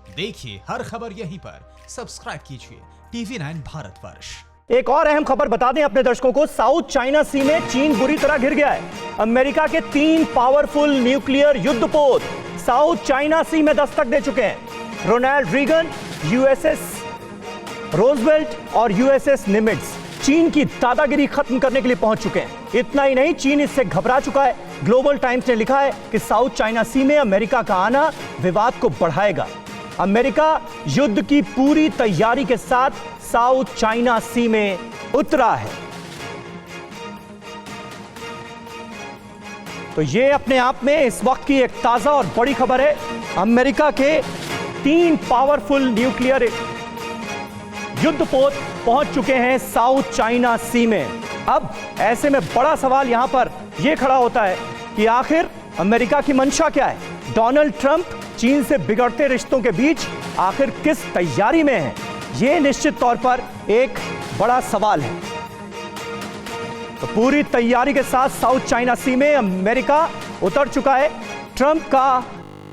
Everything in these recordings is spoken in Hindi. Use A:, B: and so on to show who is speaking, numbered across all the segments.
A: देखिए हर खबर यहीं पर, सब्सक्राइब कीजिए TV9 भारतवर्ष।
B: एक और अहम खबर बता दें अपने दर्शकों को, साउथ चाइना सी में चीन बुरी तरह घिर गया है। अमेरिका के 3 पावरफुल न्यूक्लियर युद्धपोत साउथ चाइना सी में दस्तक दे चुके हैं। रोनाल्ड रीगन, यूएसएस रोजवेल्ट और यूएसएस निमिट्ज चीन की दादागिरी खत्म करने के लिए पहुंच चुके हैं। इतना ही नहीं, चीन इससे घबरा चुका है। ग्लोबल टाइम्स ने लिखा है कि साउथ चाइना सी में अमेरिका का आना विवाद को बढ़ाएगा। अमेरिका युद्ध की पूरी तैयारी के साथ साउथ चाइना सी में उतरा है। तो यह अपने आप में इस वक्त की एक ताजा और बड़ी खबर है। अमेरिका के 3 पावरफुल न्यूक्लियर युद्धपोत पहुंच चुके हैं साउथ चाइना सी में। अब ऐसे में बड़ा सवाल यहां पर यह खड़ा होता है कि आखिर अमेरिका की मंशा क्या है। डोनाल्ड ट्रंप चीन से बिगड़ते रिश्तों के बीच आखिर किस तैयारी में है, यह निश्चित तौर पर एक बड़ा सवाल है। तो पूरी तैयारी के साथ साउथ चाइना सी में अमेरिका उतर चुका है। ट्रंप का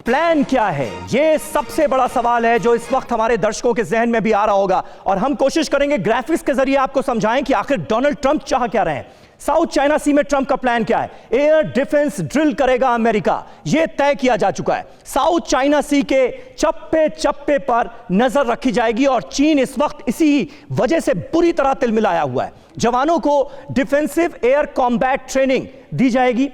B: प्लान क्या है, यह सबसे बड़ा सवाल है जो इस वक्त हमारे दर्शकों के जहन में भी आ रहा होगा। और हम कोशिश करेंगे ग्राफिक्स के जरिए आपको समझाएं कि आखिर डोनाल्ड ट्रंप चाह क्या रहे हैं। साउथ चाइना सी में ट्रंप का प्लान क्या है। एयर डिफेंस ड्रिल करेगा अमेरिका, यह तय किया जा चुका है। साउथ चाइना सी के चप्पे चप्पे पर नजर रखी जाएगी और चीन इस वक्त इसी वजह से बुरी तरह तिलमिलाया हुआ है। जवानों को डिफेंसिव एयर कॉम्बैट ट्रेनिंग दी जाएगी,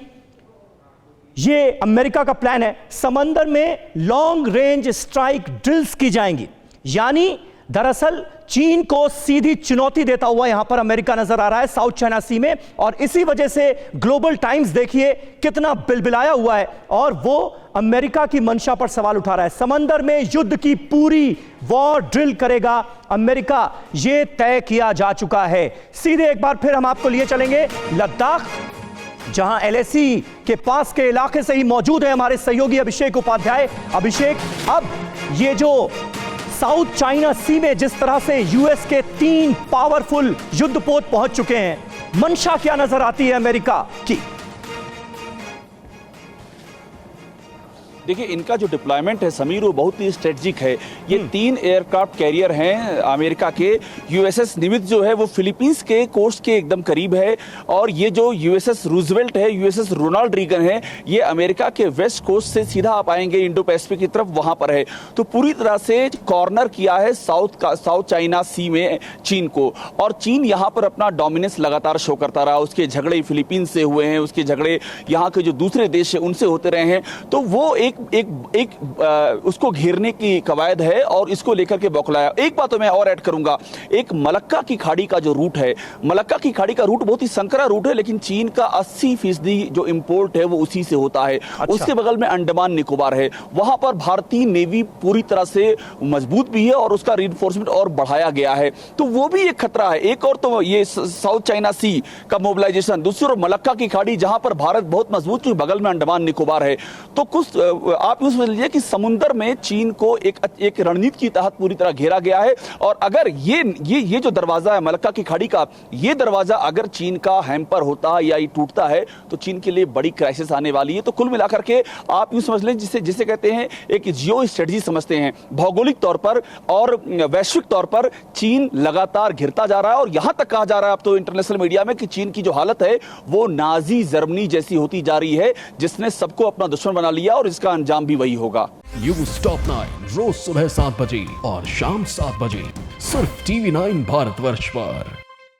B: यह अमेरिका का प्लान है। समंदर में लॉन्ग रेंज स्ट्राइक ड्रिल्स की जाएंगी। यानी दरअसल चीन को सीधी चुनौती देता हुआ यहां पर अमेरिका नजर आ रहा है साउथ चाइना सी में। और इसी वजह से ग्लोबल टाइम्स देखिए कितना बिलबिलाया हुआ है और वो अमेरिका की मंशा पर सवाल उठा रहा है। समंदर में युद्ध की पूरी वॉर ड्रिल करेगा अमेरिका, यह तय किया जा चुका है। सीधे एक बार फिर हम आपको लिए चलेंगे लद्दाख, जहां LAC के पास के इलाके से ही मौजूद है हमारे सहयोगी अभिषेक उपाध्याय। अभिषेक, अब ये जो साउथ चाइना सी में जिस तरह से यूएस के 3 पावरफुल युद्धपोत पहुंच चुके हैं, मंशा क्या नजर आती है अमेरिका की?
C: देखिए, इनका जो डिप्लॉयमेंट है समीर, वो बहुत ही स्ट्रेटजिक है। ये 3 एयरक्राफ्ट कैरियर हैं अमेरिका के। यूएसएस निमित्त जो है वो फिलीपींस के कोस्ट के एकदम करीब है, और ये जो यूएसएस रूजवेल्ट है, यूएसएस रोनाल्ड रीगन है, ये अमेरिका के वेस्ट कोस्ट से सीधा आप आएंगे इंडो पैसिफिक की तरफ, वहां पर है। तो पूरी तरह से कॉर्नर किया है साउथ चाइना सी में चीन को, और चीन यहाँ पर अपना डोमिनेंस लगातार शो करता रहा। उसके झगड़े फिलीपींस से हुए हैं, उसके झगड़े यहाँ के जो दूसरे देश है उनसे होते रहे हैं। तो वो उसको घेरने की कवायद है और इसको लेकर के बौखलाया। एक बात तो मैं और ऐड करूंगा, एक मलक्का की खाड़ी का जो रूट है, मलक्का की खाड़ी का रूट बहुत ही संकरा रूट है, लेकिन चीन का 80% जो इंपोर्ट है वो उसी से होता है। अच्छा। उसके बगल में अंडमान निकोबार है, वहां पर भारतीय नेवी पूरी तरह से मजबूत भी है और उसका रिइंफोर्समेंट और बढ़ाया गया है। तो वो भी एक खतरा है। एक और तो ये साउथ चाइना सी का मोबिलाइजेशन, दूसरी ओर मलक्का की खाड़ी जहां पर भारत बहुत मजबूत, क्योंकि बगल में अंडमान निकोबार है। तो कुछ आप यूं समझ लीजिए कि समुद्र में चीन को एक रणनीति के तहत पूरी तरह घेरा गया है। और अगर ये जो दरवाजा है मलक्का की खाड़ी का, ये दरवाजा अगर चीन का हैम्पर होता है या ये टूटता है तो चीन के लिए बड़ी क्राइसिस आने वाली है। तो कुल मिलाकर के आप यूं समझ लें, जिसे कहते हैं एक जियो स्ट्रेटजी समझते हैं, भौगोलिक तौर पर और वैश्विक तौर पर चीन लगातार घिरता जा रहा है। और यहां तक कहा जा रहा है अब तो इंटरनेशनल मीडिया में कि चीन की जो हालत है वो नाजी जर्मनी जैसी होती जा रही है, जिसने सबको अपना दुश्मन बना लिया और इसका अंजाम भी वही होगा।
D: न्यूज़ टॉप 9 रोज सुबह 7 बजे और शाम 7 बजे सिर्फ TV9 भारतवर्ष पर।